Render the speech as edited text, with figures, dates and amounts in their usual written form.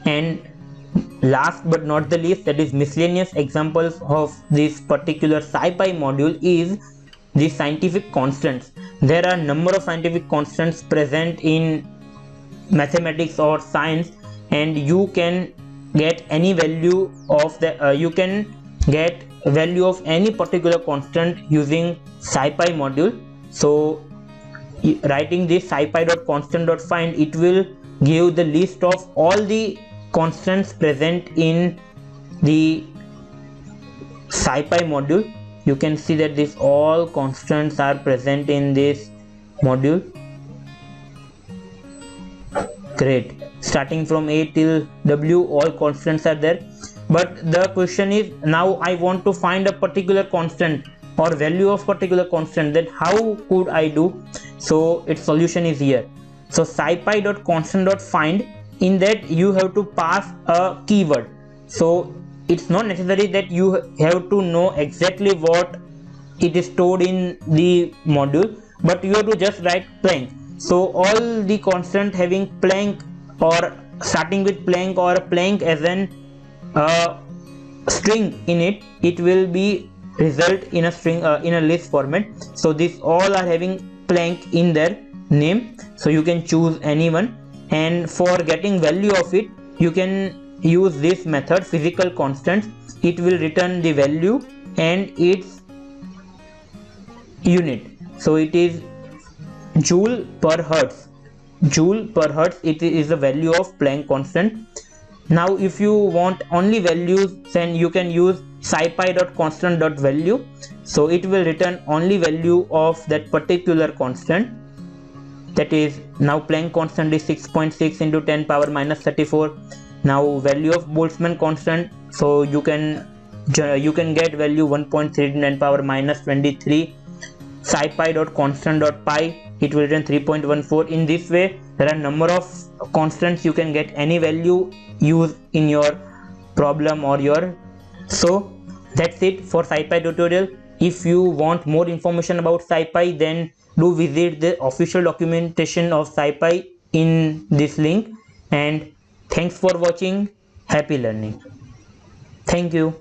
And last but not the least, that is miscellaneous examples of this particular SciPy module is the scientific constants. There are number of scientific constants present in mathematics or science, and you can get any value of the you can get value of any particular constant using SciPy module. So writing this scipy.constant.find, it will give the list of all the constants present in the SciPy module. You can see that these all constants are present in this module. Great. Starting from A till W, all constants are there. But the question is, now I want to find a particular constant or value of particular constant, then how could I do? So its solution is here. So scipy.constant.find, in that you have to pass a keyword. So it's not necessary that you have to know exactly what it is stored in the module, but you have to just write Planck. So all the constant having Planck or starting with Planck or Planck as an string in it, it will be result in a string in a list format. So these all are having Planck in their name, so you can choose anyone, and for getting value of it you can use this method physical constants. It will return the value and its unit. So it is joule per hertz. Joule per hertz, it is the value of Planck constant. Now if you want only values, then you can use scipy.constant.value. so it will return only value of that particular constant. That is, now Planck constant is 6.6 into 10 power minus 34. Now value of Boltzmann constant, so you can get value 1.3 into 10 power minus 23. scipy.constant.pi, it will return 3.14. in this way there are number of constants, you can get any value, use in your problem or your. So that's it for SciPy tutorial. If you want more information about SciPy, then do visit the official documentation of SciPy in this link. And thanks for watching. Happy learning. Thank you.